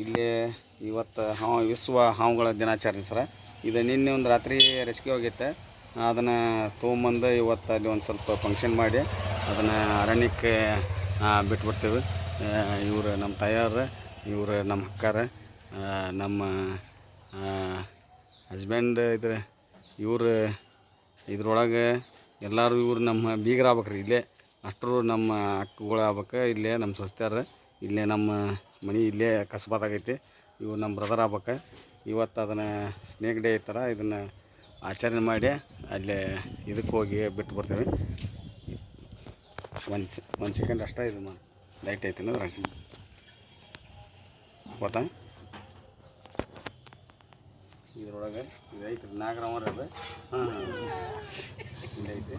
ಇಲ್ಲಿ ಇವತ್ತು ವಿಶ್ವ ಹಾವುಗಳ ದಿನಾಚರಣೆ ಸರ. ಇದು ನಿನ್ನೆ ಒಂದು ರಾತ್ರಿ ರೆಸ್ಕ್ಯೂ ಆಗೈತೆ. ಅದನ್ನು ತೊಗೊಂಬಂದು ಇವತ್ತು ಅಲ್ಲಿ ಒಂದು ಸ್ವಲ್ಪ ಫಂಕ್ಷನ್ ಮಾಡಿ ಅದನ್ನು ಅರಣ್ಯಕ್ಕೆ ಬಿಟ್ಬಿಡ್ತೀವಿ. ಇವರು ನಮ್ಮ ತಾಯಿಯವ್ರು, ಇವರು ನಮ್ಮ ಅಕ್ಕಾರ, ನಮ್ಮ ಹಸ್ಬೆಂಡ್ ಇದ್ರೆ ಇವರು ಇದ್ರೊಳಗೆ ಎಲ್ಲರೂ ಇವರು ನಮ್ಮ ಬೀಗರು ಆಗ್ಬೇಕ್ರಿ. ಇಲ್ಲೇ ಅಷ್ಟರು ನಮ್ಮ ಅಕ್ಕಗಳು ಆಗ್ಬೇಕು. ಇಲ್ಲೇ ನಮ್ಮ ಸ್ವಸ್ಥ್ಯಾರ, ಇಲ್ಲೇ ನಮ್ಮ ಮನೆ ಇಲ್ಲೇ ಕಸಬಾದಾಗೈತಿ. ಇವು ನಮ್ಮ ಬ್ರದರ್ ಆಗ್ಬೇಕು. ಇವತ್ತು ಅದನ್ನು ಸ್ನೇಕ್ ಡೇ ಥರ ಇದನ್ನು ಆಚರಣೆ ಮಾಡಿ ಅಲ್ಲೇ ಇದಕ್ಕೆ ಹೋಗಿ ಬಿಟ್ಟು ಬರ್ತೀವಿ. ಒಂದು ಸೆಕೆಂಡ್ ಅಷ್ಟೇ ಇದು ಲೈಟ್ ಐತಿ ಅಂದ್ರೆ ಗೊತ್ತಾ. ಇದ್ರೊಳಗೆ ಇದೈತಿ ನಾಗರಾಮರ ಅದು. ಹಾಂ ಇದೈತಿ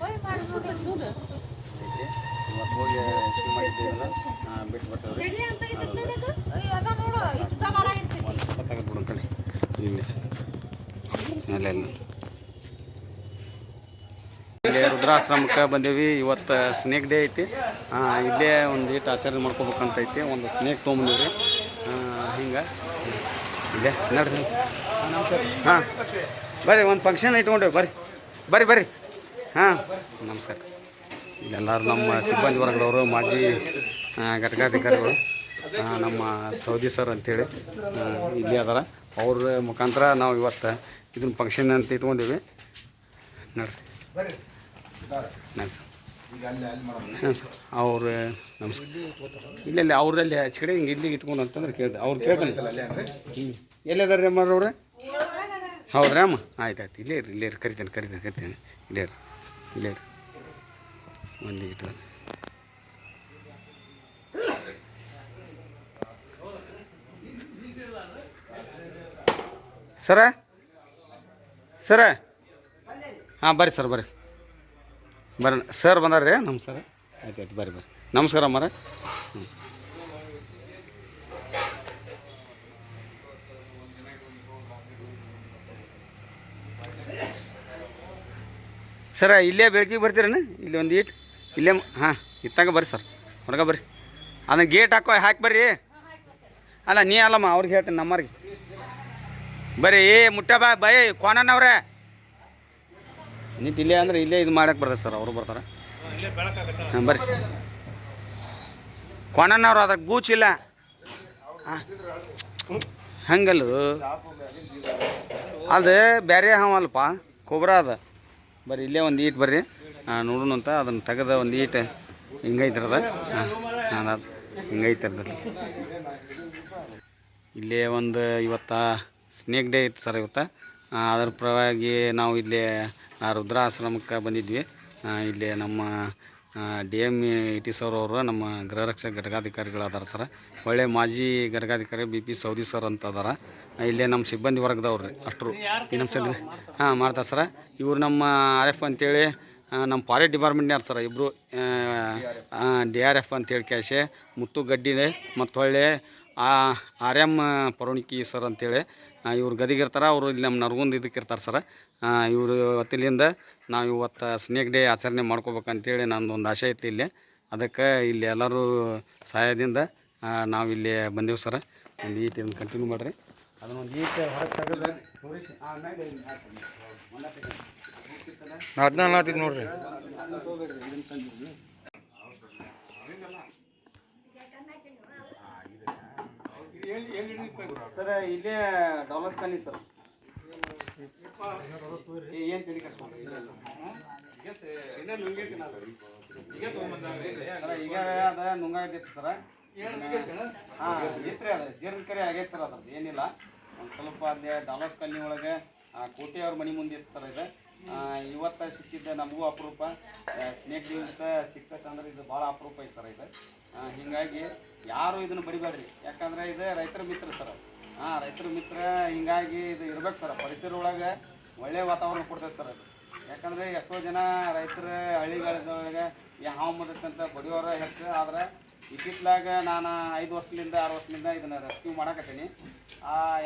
ಇವತ್ತು ಹೋಗಿ ಮಾಡಿದ್ದೀವಲ್ಲ ಬಿಟ್ಟು ಬರ್ತೇವೆ. ಒಂದು ಸ್ವಲ್ಪ ತೆಗೆದ್ಬಿಡು ಕಡೆ ಇಲ್ಲಿ ಅಲ್ಲ ಇಲ್ಲೇ ರುದ್ರಾಶ್ರಮಕ್ಕೆ ಬಂದೀವಿ. ಇವತ್ತು ಸ್ನೇಕ್ ಡೇ ಐತಿ. ಇಲ್ಲೇ ಒಂದು ಈಟ್ ಆಚರಣೆ ಮಾಡ್ಕೋಬೇಕಂತ ಐತಿ. ಒಂದು ಸ್ನೇಕ್ ತೊಗೊಂಬಂದಿವ್ರಿ. ಹಿಂಗೆ ಇಲ್ಲೇ ನಡ್ರಿ. ಹಾಂ ಬರ್ರಿ, ಒಂದು ಫಂಕ್ಷನ್ ಇಟ್ಕೊಂಡೇವಿ. ಬರ್ರಿ. ಹಾಂ ನಮಸ್ಕಾರ. ಇಲ್ಲೆಲ್ಲರೂ ನಮ್ಮ ಸಿಬ್ಬಂದಿ ವರ್ಗದವರು, ಮಾಜಿ ಘಟಕಾಧಿಕಾರಿಗಳು, ನಮ್ಮ ಸೌದಿ ಸರ್ ಅಂಥೇಳಿ ಇಲ್ಲಿ ಅದಾರ. ಅವ್ರ ಮುಖಾಂತರ ನಾವು ಇವತ್ತು ಇದನ್ನ ಫಂಕ್ಷನ್ ಅಂತ ಇಟ್ಕೊಂಡೀವಿ. ನೋಡ್ರಿ ಹಾಂ ಸರ್. ಹಾಂ ಸರ್. ಅವ್ರು ನಮಸ್ಕಾರ. ಇಲ್ಲೆಲ್ಲಿ ಅವರಲ್ಲಿ ಆಚೆ ಕಡೆ ಹಿಂಗೆ ಇಲ್ಲಿಗೆ ಇಟ್ಕೊಂಡು ಅಂತಂದ್ರೆ ಕೇಳ್ದೆ. ಅವ್ರು ಕೇಳ್ತಾನೆ ಎಲ್ಲಿದಾರೆ ರೀ ಅಮ್ಮವ್ರೆ? ಹೌದ್ರಿ ಅಮ್ಮ? ಆಯ್ತು. ಇಲ್ಲೇ ಇರಿ ಕರಿತೇನೆ. ಇಲ್ಲೇ ಇರಿ ಒಂದು ಇಟ್ಟು ಸರ. ಹಾಂ ಬರ್ರಿ ಸರ್, ಬರ್ರಿ ಸರ್ ಬಂದಾರ್ರಿ. ನಮ್ಮ ಸರ್ ಆಯ್ತು ಬರ್ರಿ. ನಮಸ್ಕಾರ ಅಮ್ಮರ. ಸರ ಇಲ್ಲೇ ಬೆಳಕಿಗೆ ಬರ್ತೀರೇನು? ಇಲ್ಲಿ ಒಂದು ಈಟ್ ಇಲ್ಲೇ ಹಾಂ ಇತ್ತಾಗ ಬರ್ರಿ ಸರ್, ಹೊರಗೆ ಬರ್ರಿ. ಅದನ್ನು ಗೇಟ್ ಹಾಕಿ ಬರ್ರಿ. ಅಲ್ಲ ನೀ ಅಲ್ಲಮ್ಮ, ಅವ್ರಿಗೆ ಹೇಳ್ತೀನಿ, ನಮ್ಮವ್ರಿಗೆ ಬರ್ರಿ. ಮುಟ್ಟ ಬಾಯ್ ಕೋಣನವ್ರೆ ನಿಂತು ಇಲ್ಲೇ ಅಂದ್ರೆ ಇಲ್ಲೇ ಇದು ಮಾಡಕ್ಕೆ ಬರ್ತದೆ ಸರ್. ಅವರು ಬರ್ತಾರೆ. ಹಾಂ ಬರ್ರಿ. ಕೋಣನವ್ರು ಅದ್ರ ಗೂಚಿಲ್ಲ. ಹಾಂ ಹಂಗಲ್ಲ, ಅದು ಬೇರೆ ಹಾವಲ್ಪ, ಕೊಬ್ರ ಅದ. ಬರ್ರಿ ಇಲ್ಲೇ ಒಂದು ಈಟ್ ಬರ್ರಿ ನೋಡೋಣ ಅಂತ. ಅದನ್ನು ತೆಗೆದ ಒಂದು ಈಟ್ ಹಿಂಗೈತಿರದ. ಹಾಂ ಅದು ಹಿಂಗೈತಿರದ. ಇಲ್ಲೇ ಒಂದು ಇವತ್ತು ಸ್ನೇಕ್ ಡೇ ಇತ್ತು ಸರ್ ಇವತ್ತು. ಅದರ ಪರವಾಗಿ ನಾವು ಇಲ್ಲಿ ರುದ್ರಾಶ್ರಮಕ್ಕೆ ಬಂದಿದ್ವಿ. ಇಲ್ಲಿ ನಮ್ಮ DM ಇಟಿ ಸರ್ ಅವರು ನಮ್ಮ ಗೃಹ ರಕ್ಷಕ ಘಟಕಾಧಿಕಾರಿಗಳು ಅದಾರ ಸರ್. ಒಳ್ಳೆ ಮಾಜಿ ಘಟಕಾಧಿಕಾರಿ BP ಸೌದಿ ಸರ್ ಅಂತ ಅದಾರ. ಇಲ್ಲೇ ನಮ್ಮ ಸಿಬ್ಬಂದಿ ವರ್ಗದವ್ರು ರೀ ಅಷ್ಟರು ಈ ನಮ್ಮ ಸಿಬ್ಬಂದಿ ಮಾಡ್ತಾರೆ ಸರ. ಇವರು ನಮ್ಮ RF ಅಂತೇಳಿ ನಮ್ಮ ಫಾರೆಸ್ಟ್ ಡಿಪಾರ್ಟ್ಮೆಂಟ್ನ್ಯಾರು ಸರ. ಇಬ್ಬರು DRF ಅಂತೇಳಿ ಕ್ಯಾಶೆ ಮುತ್ತು ಗಡ್ಡಿನೇ ಮತ್ತು ಹೊಳ್ಳೆ RM ಪರೋಣಿಕಿ ಸರ್ ಅಂತೇಳಿ ಇವ್ರು ಗದಿಗಿರ್ತಾರೆ. ಅವರು ಇಲ್ಲಿ ನಮ್ಮ ನರಗುಂದ ಇದಕ್ಕೆ ಇರ್ತಾರೆ ಸರ್. ಇವರು ಹೊತ್ತಿಲಿಂದ ನಾವು ಇವತ್ತು ಸ್ನೇಕ್ ಡೇ ಆಚರಣೆ ಮಾಡ್ಕೋಬೇಕಂತೇಳಿ ನನ್ನದೊಂದು ಆಸೆ ಐತಿ ಇಲ್ಲಿ. ಅದಕ್ಕೆ ಇಲ್ಲಿ ಎಲ್ಲರೂ ಸಹಾಯದಿಂದ ನಾವಿಲ್ಲಿ ಬಂದೆವು ಸರ. ಒಂದು ಈಟ್ ಇದನ್ನು ಕಂಟಿನ್ಯೂ ಮಾಡಿರಿ. ಅದನ್ನೊಂದು ಈಟ್ ಹೊರಗೆ ತೆಗೆದು ತೋರಿಸಿ ಅದನ್ನ ಆತಿದ್ದು ನೋಡ್ರಿ. ಸರ್ ಇಲ್ಲೇ ಡಾಲರ್ಸ್ ಕಾಲನಿ ಸರ್. ಏನು ತಿಳಿ ಸರ್ ಈಗ ಅದ ನುಂಗಾಗೈತಿ ಸರ. ಹಾಂ ಇತ್ತು ರೀ, ಅದ ಜೀರ್ಣಕರಿ ಆಗೈತೆ ಸರ್. ಅದ್ರದ್ದು ಏನಿಲ್ಲ. ಒಂದು ಸ್ವಲ್ಪ ಅಲ್ಲೇ ಡಾಲರ್ಸ್ ಕಾಲನಿ ಒಳಗೆ ಕೋಟೆ ಅವ್ರ ಮನೆ ಮುಂದೆ ಇತ್ತು ಸರ್. ಇದು ಇವತ್ತು ಸಿಕ್ಕಿದ್ದೆ ನಮಗೂ ಅಪರೂಪ. ಸ್ನೇಕ್ ದಿವಸ ಸಿಕ್ತಂದ್ರೆ ಇದು ಭಾಳ ಅಪರೂಪ ಐತೆ ಸರ್. ಇದು ಹೀಗಾಗಿ ಯಾರು ಇದನ್ನು ಬಡಿಬೇಡ್ರಿ. ಯಾಕಂದರೆ ಇದು ರೈತರ ಮಿತ್ರ ಸರ್. ರೈತರ ಮಿತ್ರ. ಹೀಗಾಗಿ ಇದು ಇರ್ಬೇಕು ಸರ್. ಪರಿಸರ ಒಳಗೆ ಒಳ್ಳೆಯ ವಾತಾವರಣ ಕೊಡ್ತೈತೆ ಸರ್. ಅದು ಯಾಕಂದರೆ ಎಷ್ಟೋ ಜನ ರೈತರ ಹಳ್ಳಿಗಳೊಳಗೆ ಈ ಹಾವು ಮದಕ್ಕಂತ ಬಡಿಯೋರ ಹೆಚ್ಚು. ಆದ್ರೆ ಇತ್ತಿತ್ಲಾಗ ನಾನು 5 ವರ್ಷದಿಂದ 6 ವರ್ಷದಿಂದ ಇದನ್ನು ರೆಸ್ಕ್ಯೂ ಮಾಡಕತ್ತೀನಿ.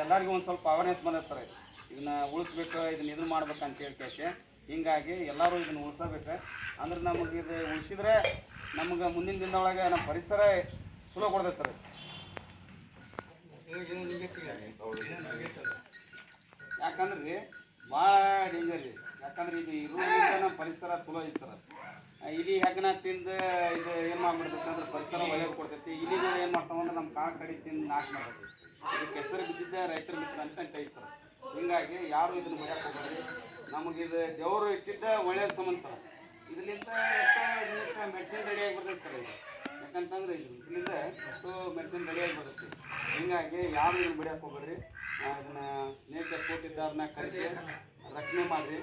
ಎಲ್ಲರಿಗೂ ಒಂದು ಸ್ವಲ್ಪ ಅವೇರ್ನೆಸ್ ಬಂದ ಸರ್. ಇದನ್ನು ಉಳಿಸ್ಬೇಕು, ಇದನ್ನು ಮಾಡ್ಬೇಕು ಅಂತೇಳಿ ಕೇಸಿ. ಹೀಗಾಗಿ ಎಲ್ಲರೂ ಇದನ್ನು ಉಳಿಸಬೇಕು. ಅಂದ್ರೆ ನಮಗೆ ಇದು ಉಳಿಸಿದ್ರೆ ನಮಗೆ ಮುಂದಿನ ದಿನದೊಳಗೆ ನಮ್ಮ ಪರಿಸರ ಚಲೋ ಕೊಡ್ತೈತೆ ಸರ್. ಯಾಕಂದ್ರೆ ಭಾಳ ಡೇಂಜರ್ ರೀ. ಯಾಕಂದ್ರೆ ಇದು ಇರೋದ್ರಿಂದ ನಮ್ಮ ಪರಿಸರ ಚಲೋ ಐತಿ ಸರ್. ಇಲಿ ಹೆಗ್ಗಣ ತಿಂದು ಇದು ಏನು ಮಾಡ್ಬಿಡ್ತೈತೆ ಅಂದ್ರೆ ಪರಿಸರ ಒಳ್ಳೇದು ಕೊಡ್ತೈತಿ. ಇಲಿಗಳು ಏನು ಮಾಡ್ತಾವೆ ಅಂದ್ರೆ ನಮ್ಮ ಕಾಳು ಕಡಿ ತಿಂದು ನಾಶ ಮಾಡ್ತೈತಿ. ಇದಕ್ಕೆ ಹೆಸರು ಬಿದ್ದಿದ್ದ ರೈತರ ಮಿತ್ರ ಅಂತ ಐತಿ ಸರ್. ಹೀಗಾಗಿ ಯಾರು ಇದನ್ನು ಬಡಿಯಕ್ಕೆ ಹೋಗ್ಬೇಡ್ರಿ. ನಮಗೆ ಇದು ದೇವರು ಇಟ್ಟಿದ್ದ ಒಳ್ಳೇದು ಸಂಬಂಧ ಸರ್. ಇದರಿಂದ ಎಷ್ಟೋ ಮೆಡಿಸಿನ್ ರೆಡಿ ಆಗಿಬಿಡ್ತೈತೆ ಸರ್. ಇದು ಯಾಕಂತಂದ್ರೆ ಇದು ಬಿಸಿಲಿಂದ ಎಷ್ಟೋ ಮೆಡಿಸಿನ್ ರೆಡಿ ಆಗಿಬಿಡುತ್ತೆ. ಹೀಗಾಗಿ ಯಾರು ಇದನ್ನು ಬಡಿಯಕ್ಕೆ ಹೋಗ್ಬೇಡ್ರಿ. ಇದನ್ನು ಸ್ನೇಕ್ ಸ್ಪೋರ್ಟ್ ಇದ್ದಾರನ್ನ ಕರೆಸಿ ರಕ್ಷಣೆ ಮಾಡಿರಿ.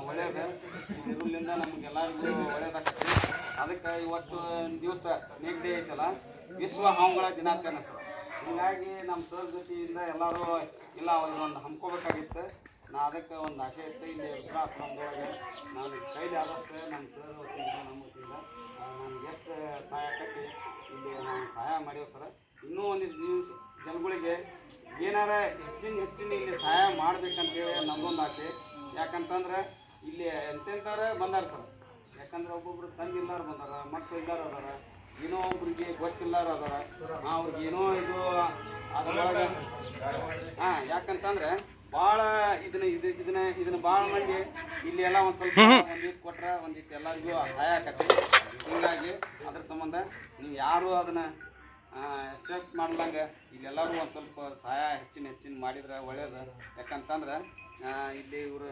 ಒಳ್ಳೇದು ಇದರಿಂದ ನಮಗೆಲ್ಲರಿಗೂ ಒಳ್ಳೇದಾಗ್ತದೆ. ಅದಕ್ಕೆ ಇವತ್ತು ದಿವಸ ಸ್ನೇಕ್ ಡೇ ಐತಲ್ಲ, ವಿಶ್ವ ಹಾವುಗಳ ದಿನಾಚರಣೆ ಸರ್. ಹೀಗಾಗಿ ನಮ್ಮ ಸರ್ ಜೊತೆಯಿಂದ ಎಲ್ಲರೂ ಇಲ್ಲ ಇದೊಂದು ಹಮ್ಕೋಬೇಕಾಗಿತ್ತು. ನಾ ಅದಕ್ಕೆ ಒಂದು ಆಸೆ ಇತ್ತು. ಇಲ್ಲಿ ವೃದ್ಧಾಶ್ರಮದೊಳಗೆ ನಾನು ಕೈಲಿ ಆದಷ್ಟು ನಮ್ಮ ಸರ್ ವತಿಯಿಂದ ನಮ್ಮ ವತಿಯಿಂದ ನನಗೆ ಎಷ್ಟು ಸಹಾಯ ಕಟ್ಟಿ ಇಲ್ಲಿ ನಾನು ಸಹಾಯ ಮಾಡೀವಿ ಸರ್. ಇನ್ನೂ ಒಂದಿಷ್ಟು ದಿವಸ ಜನಗಳಿಗೆ ಏನಾರ ಹೆಚ್ಚಿನ ಇಲ್ಲಿ ಸಹಾಯ ಮಾಡ್ಬೇಕಂತೇಳಿ ನಮ್ಮದೊಂದು ಆಸೆ. ಯಾಕಂತಂದ್ರೆ ಇಲ್ಲಿ ಎಂತೆಂಥವ್ರೆ ಬಂದಾರ ಸರ್. ಯಾಕಂದ್ರೆ ಒಬ್ಬೊಬ್ರು ತಂದೆ ಇಲ್ಲಾರು ಬಂದಾರ, ಮಕ್ಕಳು ಇಲ್ಲಾರು ಅದಾರ, ಏನೋ ಒಬ್ರಿಗೆ ಗೊತ್ತಿಲ್ಲಾರು ಅದಾರ. ಅವ್ರಿಗೆ ಏನೋ ಇದು ಅದರೊಳಗೆ ಯಾಕಂತಂದ್ರೆ ಭಾಳ ಇದನ್ನ ಭಾಳ ಮಂದಿ ಇಲ್ಲಿ ಎಲ್ಲ ಒಂದು ಸ್ವಲ್ಪ ಒಂದಿಟ್ಟು ಕೊಟ್ರೆ ಒಂದಿಟ್ಟು ಎಲ್ಲರಿಗೂ ಸಹಾಯ ಆಕತಿ. ಹೀಗಾಗಿ ಅದ್ರ ಸಂಬಂಧ ನೀವು ಯಾರು ಅದನ್ನು ಎಕ್ಸೆಪ್ಟ್ ಮಾಡ್ದಂಗೆ ಇಲ್ಲೆಲ್ಲರೂ ಒಂದು ಸ್ವಲ್ಪ ಸಹಾಯ ಹೆಚ್ಚಿನ ಮಾಡಿದ್ರೆ ಒಳ್ಳೇದು. ಯಾಕಂತಂದ್ರೆ ಇಲ್ಲಿ ಇವರು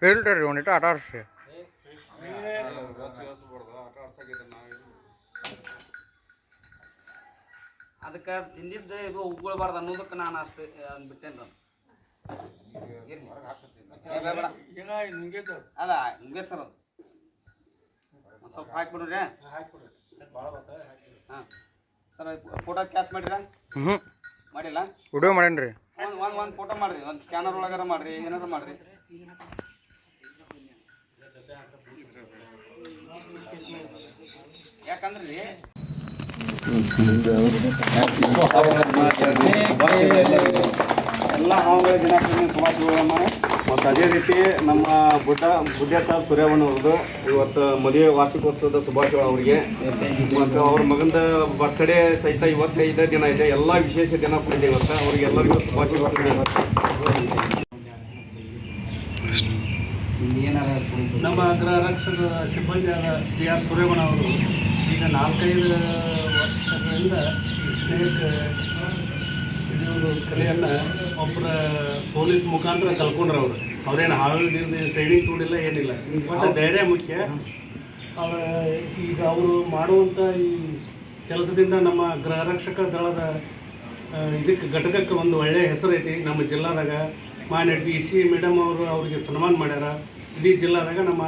ಹೇಳ್ರಿ ಒಂದಿಟ್ಟು ಆಟ ಆಡ್ಸ್ರಿ. ಅದಕ್ಕೆ ತಿಂದಿದ್ದು ಇದು ಉಗ್ಕೊಳ್ಬಾರ್ದು ಅನ್ನೋದಕ್ಕೆ ನಾನು ಅಷ್ಟು ಬಿಟ್ಟೇನೆ. ಅದ ಹಿಂಗೆ ಸರ್, ಅದು ಒಂದು ಸ್ವಲ್ಪ ಹಾಕಿಬಿಡ್ರಿ. ಹಾಂ ಸರ್, ಫೋಟೋ ಕ್ಯಾಚ್ ಮಾಡಿರ? ಮಾಡಿಲ್ಲ. ವಿಡಿಯೋ ಮಾಡೇನ್ರಿ. ಒಂದು ಫೋಟೋ ಮಾಡಿರಿ, ಒಂದು ಸ್ಕ್ಯಾನರ್ ಒಳಗಾರ ಮಾಡಿರಿ, ಏನಾರು ಮಾಡಿರಿ. ಯಾಕಂದ್ರೆ ಎಲ್ಲ ಹಾವುಗಳ ದಿನಾಚರಣೆ ಶುಭಾಶಯಗಳಮ್ಮ. ಮತ್ತು ಅದೇ ರೀತಿ ನಮ್ಮ ಬುಡ್ಡ ಸಾಹೇಬ್ ಸೂರ್ಯಬಣ್ಣ ಅವ್ರದ್ದು ಇವತ್ತು ಮದುವೆ ವಾರ್ಷಿಕೋತ್ಸವದ ಶುಭಾಶಯಗಳು ಅವರಿಗೆ. ಮತ್ತು ಅವ್ರ ಮಗಂದ ಬರ್ತ್ಡೇ ಸಹಿತ ಇವತ್ತು 5 ದಿನ ಇದೆ. ಎಲ್ಲ ವಿಶೇಷ ದಿನ ಕೂಡಿದೆ ಇವತ್ತು. ಅವ್ರಿಗೆ ಎಲ್ಲರಿಗೂ ಶುಭಾಶಯಗಳು. ನಮ್ಮ ಗೃಹ ರಕ್ಷಕ ಸಿಬ್ಬಂದಿಯಾದ PR ಸೂರ್ಯಬಣ್ಣ ಅವರು ಈಗ 4-5 ವರ್ಷಗಳಿಂದ ಸ್ನೇಕ್ ಹಿಡಿಯೋದು ಕಲೆಯನ್ನು ಒಬ್ಬರ ಪೊಲೀಸ್ ಮುಖಾಂತರ ಕಲ್ಕೊಂಡ್ರೆ ಅವ್ರೇನು ಹಾವಿನ ಟ್ರೈನಿಂಗ್ ತೊಗೊಂಡಿಲ್ಲ, ಏನಿಲ್ಲ. ಬಟ್ ಧೈರ್ಯ ಮುಖ್ಯ. ಈಗ ಅವರು ಮಾಡುವಂಥ ಈ ಕೆಲಸದಿಂದ ನಮ್ಮ ಗೃಹ ರಕ್ಷಕ ದಳದ ಇದಕ್ಕೆ ಘಟಕಕ್ಕೆ ಒಂದು ಒಳ್ಳೆಯ ಹೆಸರು ಐತಿ ನಮ್ಮ ಜಿಲ್ಲಾದಾಗ. ಮಾನ್ಯ DC ಮೇಡಮ್ ಅವರು ಅವರಿಗೆ ಸನ್ಮಾನ ಮಾಡ್ಯಾರ. ಇಡೀ ಜಿಲ್ಲಾದಾಗ ನಮ್ಮ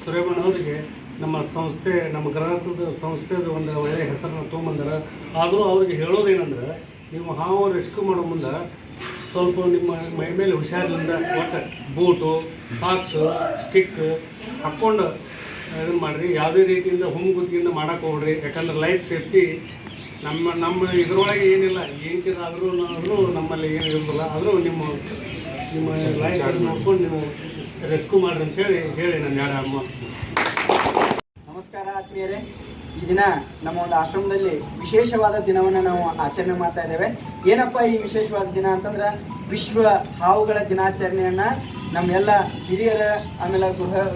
ಸೂರ್ಯಬಣ್ಣ ಅವರಿಗೆ ನಮ್ಮ ಸಂಸ್ಥೆ, ನಮ್ಮ ಗೃಹದ ಸಂಸ್ಥೆದು ಒಂದು ಒಳ್ಳೆಯ ಹೆಸರನ್ನು ತೊಗೊಂಬಂದಾರ. ಆದರೂ ಅವ್ರಿಗೆ ಹೇಳೋದೇನೆಂದ್ರೆ, ನೀವು ಹಾವು ರೆಸ್ಕ್ಯೂ ಮಾಡೋ ಮುಂದೆ ಸ್ವಲ್ಪ ನಿಮ್ಮ ಮೈ ಮೇಲೆ ಹುಷಾರಿನಿಂದ ಒಟ್ಟು ಬೂಟು, ಸಾಕ್ಸು, ಸ್ಟಿಕ್ ಹಾಕ್ಕೊಂಡು ಇದನ್ನು ಮಾಡಿರಿ. ಯಾವುದೇ ರೀತಿಯಿಂದ ಹುಮ್ಮುಗುತ್ತಿಗೆಯಿಂದ ಮಾಡೋಕೆ ಹೋಗ್ರಿ. ಯಾಕಂದ್ರೆ ಲೈಫ್ ಸೇಫ್ಟಿ ನಮ್ಮ ಇದರೊಳಗೆ ಏನಿಲ್ಲ, ಏನ್ಕಿರಾದರೂ ನಮ್ಮಲ್ಲಿ ಏನು ಇರೋದಿಲ್ಲ. ಆದರೂ ನಿಮ್ಮ ಲೈಫ್ ನೋಡ್ಕೊಂಡು ನೀವು ರೆಸ್ಕ್ಯೂ ಮಾಡಿರಿ ಅಂತೇಳಿ ಹೇಳಿ ನಾನು 2 ಮಾತು. ನಮಸ್ಕಾರ ಆತ್ಮೀಯರೇ. ಈ ದಿನ ನಮ್ಮ ಒಂದು ಆಶ್ರಮದಲ್ಲಿ ವಿಶೇಷವಾದ ದಿನವನ್ನು ನಾವು ಆಚರಣೆ ಮಾಡ್ತಾ ಇದ್ದೇವೆ. ಏನಪ್ಪ ಈ ವಿಶೇಷವಾದ ದಿನ ಅಂತಂದ್ರೆ, ವಿಶ್ವ ಹಾವುಗಳ ದಿನಾಚರಣೆಯನ್ನು ನಮ್ಮೆಲ್ಲ ಹಿರಿಯರ, ಆಮೇಲೆ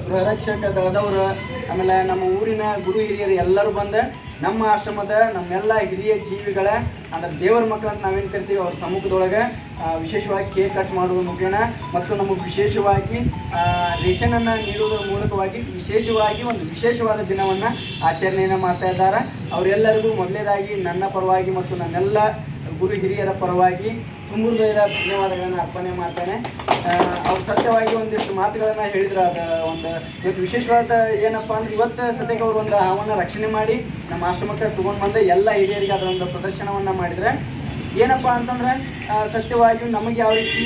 ಗೃಹರಕ್ಷಕ ದಳದವರು, ಆಮೇಲೆ ನಮ್ಮ ಊರಿನ ಗುರು ಹಿರಿಯರು ಎಲ್ಲರೂ ಬಂದು ನಮ್ಮ ಆಶ್ರಮದ ನಮ್ಮೆಲ್ಲ ಹಿರಿಯ ಜೀವಿಗಳ ಅಂದರೆ ದೇವರ ಮಕ್ಕಳಂತ ನಾವೇನು ಕರಿತೀವಿ ಅವ್ರ ಸಮ್ಮುಖದೊಳಗೆ ವಿಶೇಷವಾಗಿ ಕೇಕ್ ಕಟ್ ಮಾಡುವ ಮುಖೇನ ಮತ್ತು ನಮಗೆ ವಿಶೇಷವಾಗಿ ರೇಷನನ್ನು ನೀಡುವುದರ ಮೂಲಕವಾಗಿ ವಿಶೇಷವಾಗಿ ಒಂದು ವಿಶೇಷವಾದ ದಿನವನ್ನು ಆಚರಣೆಯನ್ನು ಮಾಡ್ತಾ ಇದ್ದಾರೆ. ಅವರೆಲ್ಲರಿಗೂ ಮೊದಲನೇದಾಗಿ ನನ್ನ ಪರವಾಗಿ ಮತ್ತು ನನ್ನೆಲ್ಲ ಗುರು ಹಿರಿಯರ ಪರವಾಗಿ ತುಂಬ ಧನ್ಯವಾದಗಳನ್ನು ಅರ್ಪಣೆ ಮಾಡ್ತೇನೆ. ಅವ್ರು ಸತ್ಯವಾಗಿ ಒಂದಿಷ್ಟು ಮಾತುಗಳನ್ನು ಹೇಳಿದ್ರು. ಅದು ಒಂದು ಇವತ್ತು ವಿಶೇಷವಾದ ಏನಪ್ಪ ಅಂದ್ರೆ, ಇವತ್ತು ಸದ್ಯಕ್ಕೆ ಅವರು ಒಂದು ಹಾವನ್ನು ರಕ್ಷಣೆ ಮಾಡಿ ನಮ್ಮ ಆಶ್ರಮಕ್ಕೆ ತೊಗೊಂಡು ಬಂದು ಎಲ್ಲ ಹಿರಿಯರಿಗೆ ಅದರ ಒಂದು ಪ್ರದರ್ಶನವನ್ನು ಮಾಡಿದರೆ, ಏನಪ್ಪ ಅಂತಂದ್ರೆ ಸತ್ಯವಾಗಿ ನಮಗೆ ಯಾವ ರೀತಿ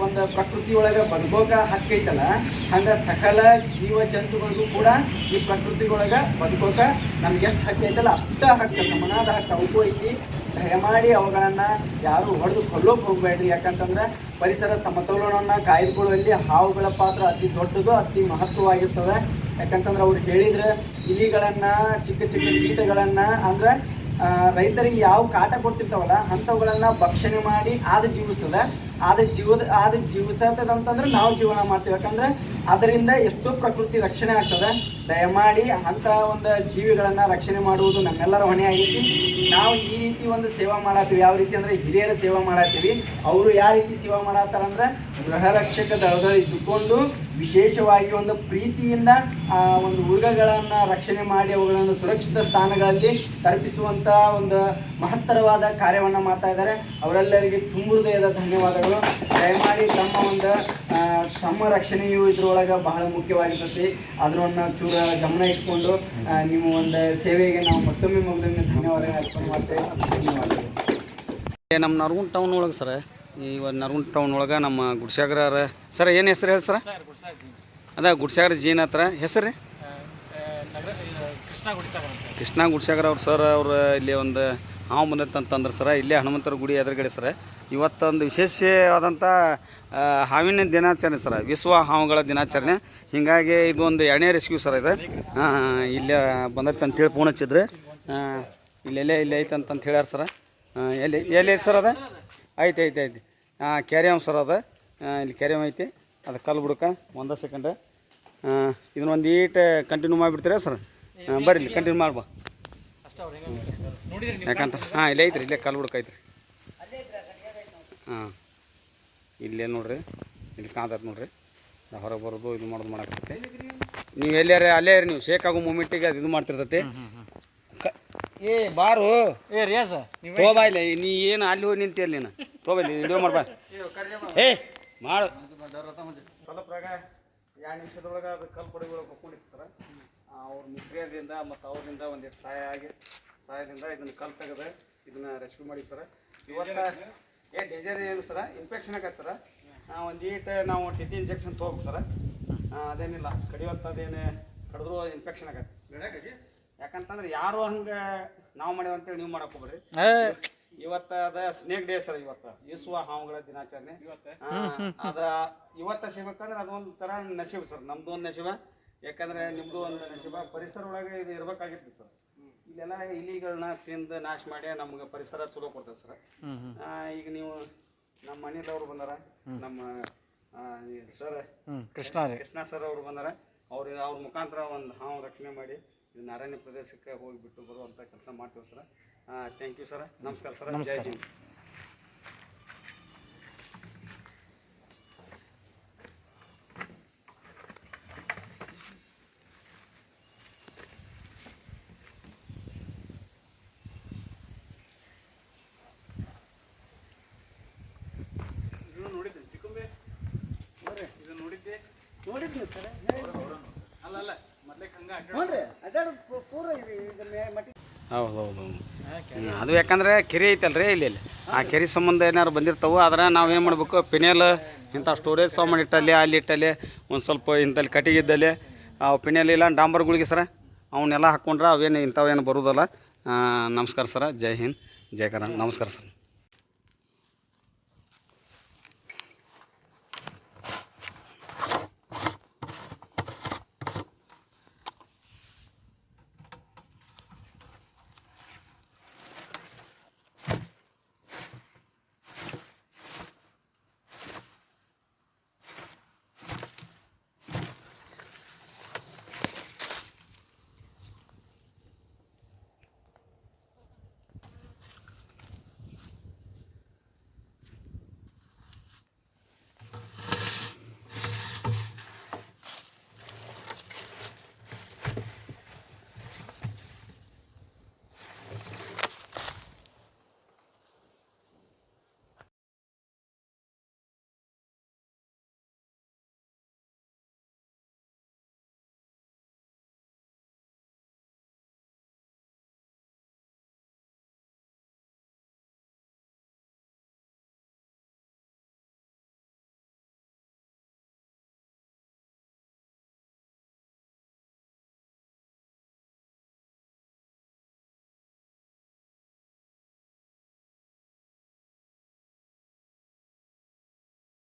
ಒಂದು ಪ್ರಕೃತಿಯೊಳಗೆ ಬದುಕೋಕೆ ಹಕ್ಕೈತಲ್ಲ, ಹಂಗೆ ಸಕಲ ಜೀವ ಜಂತುಗಳಿಗೂ ಕೂಡ ಈ ಪ್ರಕೃತಿಯೊಳಗೆ ಬದುಕೋಕೆ ನಮ್ಗೆ ಎಷ್ಟು ಹಕ್ಕೈತಲ್ಲ ಅಷ್ಟು ಹಕ್ಕು, ಸಮನಾದ ಹಕ್ಕು ಅವಕ್ಕೂ ಐತಿ. ದಯಮಾಡಿ ಅವುಗಳನ್ನು ಯಾರು ಹೊಡೆದು ಕೊಲ್ಲೋಕೆ ಹೋಗಬೇಡ್ರಿ. ಯಾಕಂತಂದ್ರೆ ಪರಿಸರ ಸಮತೋಲನವನ್ನು ಕಾಯ್ದುಕೊಳ್ಳುವಲ್ಲಿ ಹಾವುಗಳ ಪಾತ್ರ ಅತಿ ದೊಡ್ಡದು, ಅತಿ ಮಹತ್ವವಾಗಿರ್ತದೆ. ಯಾಕಂತಂದ್ರೆ ಅವ್ರು ಹೇಳಿದ್ರೆ ಇಲಿಗಳನ್ನು ಚಿಕ್ಕ ಚಿಕ್ಕ ಕೀಟಗಳನ್ನು ಅಂದ್ರೆ ರೈತರಿಗೆ ಯಾವ ಕಾಟ ಕೊಡ್ತಿರ್ತಾವಲ್ಲ ಅಂಥವುಗಳನ್ನು ಭಕ್ಷಣೆ ಮಾಡಿ ಜೀವಿಸ್ತದೆ. ಜೀವಿಸತ್ತದಂತಂದ್ರೆ ನಾವು ಜೀವನ ಮಾಡ್ತೀವಿ. ಯಾಕಂದ್ರೆ ಅದರಿಂದ ಎಷ್ಟೋ ಪ್ರಕೃತಿ ರಕ್ಷಣೆ ಆಗ್ತದೆ. ದಯಮಾಡಿ ಅಂಥ ಒಂದು ಜೀವಿಗಳನ್ನು ರಕ್ಷಣೆ ಮಾಡುವುದು ನಮ್ಮೆಲ್ಲರ ಹೊಣೆ ಆಗೈತಿ. ನಾವು ಈ ರೀತಿ ಒಂದು ಸೇವಾ ಮಾಡತ್ತೀವಿ. ಯಾವ ರೀತಿ ಅಂದರೆ ಹಿರಿಯರ ಸೇವಾ ಮಾಡತ್ತೀವಿ. ಅವರು ಯಾವ ರೀತಿ ಸೇವಾ ಮಾಡತ್ತಾರಂದ್ರೆ ಗೃಹ ರಕ್ಷಕ ದಳದಲ್ಲಿ ಇದ್ದುಕೊಂಡು ವಿಶೇಷವಾಗಿ ಒಂದು ಪ್ರೀತಿಯಿಂದ ಒಂದು ಉಡುಗೆಗಳನ್ನು ರಕ್ಷಣೆ ಮಾಡಿ ಅವುಗಳನ್ನು ಸುರಕ್ಷಿತ ಸ್ಥಾನಗಳಲ್ಲಿ ತಲುಪಿಸುವಂಥ ಒಂದು ಮಹತ್ತರವಾದ ಕಾರ್ಯವನ್ನು ಮಾಡ್ತಾ ಇದ್ದಾರೆ. ಅವರೆಲ್ಲರಿಗೆ ತುಂಬ ಹೃದಯದ ಧನ್ಯವಾದಗಳು. ದಯಮಾಡಿ ತಮ್ಮ ರಕ್ಷಣೆಯು ಇದ್ರೊಳಗೆ ಬಹಳ ಮುಖ್ಯವಾಗಿರ್ತದೆ. ಅದನ್ನು ಚೂರ ಗಮನ ಇಟ್ಕೊಂಡು ನೀವು ಒಂದು ಸೇವೆಗೆ ನಾವು ಮತ್ತೊಮ್ಮೆ ಧನ್ಯವಾದ ಅರ್ಪಣೆ ಮಾಡ್ತೇವೆ. ಧನ್ಯವಾದಗಳು. ನಮ್ಮ ನರಗುಂದ ಟೌನ್ ಒಳಗೆ ಸರ್, ಈ ಒಂದು ನರಗುಂದ ಟೌನ್ ಒಳಗೆ ನಮ್ಮ ಗುಡ್ಸಾಗರ ಸರ್, ಏನು ಹೆಸರು ಹೇಳಿ ಸರ್? ಅದ ಗುಡ್ಸಾಗರ ಜೀನ್ ಹತ್ರ ಹೆಸರು ರೀ ಕೃಷ್ಣ ಗುಡ್ಸಾಗರ ಅವ್ರು ಸರ್. ಅವ್ರು ಇಲ್ಲಿ ಒಂದು ಹಾವು ಬಂದತ್ತಂತಂದ್ರೆ ಸರ, ಇಲ್ಲೇ ಹನುಮಂತರ ಗುಡಿ ಎದುರುಗಡೆ ಸರ್ ಇವತ್ತೊಂದು ವಿಶೇಷವಾದಂಥ ಹಾವಿನ ದಿನಾಚರಣೆ ಸರ್, ವಿಶ್ವ ಹಾವುಗಳ ದಿನಾಚರಣೆ. ಹೀಗಾಗಿ ಇದು ಒಂದು ಎಣ್ಣೆ ರೆಸ್ಕ್ಯೂ ಸರ್. ಇದು ಇಲ್ಲೇ ಬಂದೈತೆ ಅಂತೇಳಿ ಫೋನ್ ಹಚ್ಚಿದ್ರೆ ಇಲ್ಲೇ ಐತೆ ಅಂತ ಹೇಳ್ಯಾರ ಸರ್. ಎಲ್ಲಿ ಐತೆ ಸರ್? ಅದ ಐತೆ ಕ್ಯಾರಿಯಮ್ ಸರ್. ಅದ ಇಲ್ಲಿ ಕ್ಯಾರಿಯಮ್ ಐತಿ. ಅದು ಕಲ್ಲು ಬಿಡ್ಕ ಒಂದೇ ಸೆಕೆಂಡ್ ಇದನ್ನ ಒಂದು ಈಟ್ ಕಂಟಿನ್ಯೂ ಮಾಡಿಬಿಡ್ತೀರಾ ಸರ್? ಬರ್ರಿ ಇಲ್ಲಿ ಕಂಟಿನ್ಯೂ ಮಾಡ್ಬಾ. ಯಾಕಂತ ಇಲ್ಲೇ ಐತ್ರಿ, ಇಲ್ಲೇ ಕಲ್ಲು ಬಿಡ್ಕ ಐತ್ರಿ. ಇಲ್ಲೇ ನೋಡ್ರಿ, ಇಲ್ಲಿ ಕಾಂತೈತೆ ನೋಡ್ರಿ. ಹೊರಗೆ ಬರೋದು ಇದು ಮಾಡೋದು ಮಾಡಕತ್ತೆ. ನೀವು ಎಲ್ಲಾರ ಅಲ್ಲೇ ನೀವು ಶೇಕ್ ಆಗೋ ಮೂಮೆಂಟಿಗೆ ಅದು ಇದು ಮಾಡ್ತಿರ್ತೈತಿ. ಬಾರು ತೋಬಾ ಇಲ್ಲ, ನೀ ಏನು ಅಲ್ಲಿ ಹೋಗಿ ನಿಂತಿ ಅಲ್ಲಿ ನೀನು ತೋಬಲ್ಲಿ ವಿಡಿಯೋ ಮಾಡ್ಬಾ. ಮಾಡು ಸ್ವಲ್ಪ 2 ನಿಮಿಷದೊಳಗೆ ಅದು ಕಲ್ಲು ಪಡಿಗಳು ಕೊಕ್ಕೊಂಡಿತ್ತು ಸರ್. ಅವ್ರ ಮಿಸ್ತ್ರಿಯರಿಂದ ಮತ್ತು ಅವರಿಂದ ಒಂದಿಷ್ಟು ಸಹಾಯದಿಂದ ಇದನ್ನು ಕಲ್ಲು ತೆಗೆದು ಇದನ್ನು ರೆಸ್ಕ್ಯೂ ಮಾಡಿ ಸರ್. ಇವತ್ತು ಡೇಂಜರ್ ಏನು ಸರ, ಇನ್ಫೆಕ್ಷನ್ ಆಗತ್ತೆ ಸರ. ನಾವು ಟಿಟಿ ಇಂಜೆಕ್ಷನ್ ತೊಗೋಬೇಕು ಸರ. ಅದೇನಿಲ್ಲ, ಕಡಿಯುವಂಥದ್ದೇನು ಕಡಿದ್ರು ಇನ್ಫೆಕ್ಷನ್ ಆಗತ್ತೆ. ಯಾಕಂತಂದ್ರೆ ಯಾರು ಹಂಗೆ ನಾವು ಮಾಡಿವ ಅಂತೇಳಿ ನೀವು ಮಾಡಕ್ಕೆ ಹೋಗ್ರಿ. ಇವತ್ತು ಅದ ಸ್ನೇಕ್ ಡೇ ಸರ್. ಇವತ್ತು ವಿಶ್ವ ಹಾವುಗಳ ದಿನಾಚರಣೆ. ಅದ ಇವತ್ತು ಸಿಗ್ಬೇಕಂದ್ರೆ ಅದೊಂದು ಥರ ನಶೀಬ ಸರ್. ನಮ್ದು ಒಂದು ನಶೀಬ, ಯಾಕಂದ್ರೆ ನಿಮ್ಮದು ಒಂದು ನಶೀಬ. ಪರಿಸರ ಒಳಗೆ ಇದು ಇರ್ಬೇಕಾಗಿತ್ತು ಸರ್. ಇಲ್ಲೆಲ್ಲ ಇಲಿಗಳನ್ನ ತಿಂದು ನಾಶ ಮಾಡಿ ನಮ್ಗೆ ಪರಿಸರ ಚಲೋ ಕೊಡ್ತದೆ ಸರ್. ಈಗ ನೀವು ನಮ್ಮ ಮನೇಲವ್ರು ಬಂದಾರ, ನಮ್ಮ ಸರ್ ಕೃಷ್ಣ ಸರ್ ಅವರು ಬಂದಾರ. ಅವ್ರ ಮುಖಾಂತರ ಒಂದು ಹಾವು ರಕ್ಷಣೆ ಮಾಡಿ ಇದನ್ನ ಅರಣ್ಯ ಪ್ರದೇಶಕ್ಕೆ ಹೋಗಿಬಿಟ್ಟು ಬರುವಂಥ ಕೆಲಸ ಮಾಡ್ತೀವಿ ಸರ್. Thank you sir. ನಮಸ್ಕಾರ ಸರ್. ಜೈ ಹಿಂದ್. ನೋಡಿದ್ನಿ ಸರ್. ಅಲ್ಲ ಮೊದಲೇ ಹಂಗೆ ಹೌದು. ಅದು ಯಾಕಂದ್ರೆ ಕೆರೆ ಐತಲ್ರಿ ಇಲ್ಲಿ ಆ ಕೆರೆ ಸಂಬಂಧ ಏನಾರು ಬಂದಿರ್ತಾವೆ. ಆದ್ರೆ ನಾವು ಏನು ಮಾಡಬೇಕು, ಪಿನೇಲ್ ಇಂಥ ಸ್ಟೋರೇಜ್ ಸಾಮಾನು ಇಟ್ಟಲ್ಲಿ ಅಲ್ಲಿ ಇಟ್ಟಲ್ಲಿ ಒಂದು ಸ್ವಲ್ಪ ಇಂಥಲ್ಲಿ ಕಟ್ಟಿಗೆ ಇದ್ದಲ್ಲಿ ಅವು ಪಿನೇಲ್ ಇಲ್ಲ ಡಾಂಬರ್ಗಳಿಗೆ ಸರ ಅವನ್ನೆಲ್ಲ ಹಾಕ್ಕೊಂಡ್ರೆ ಅವೇನು ಇಂಥವೇನು ಬರೋದಲ್ಲ. ನಮಸ್ಕಾರ ಸರ. ಜೈ ಹಿಂದ್, ಜೈ ಕರ್ನಾಟಕ. ನಮಸ್ಕಾರ ಸರ್.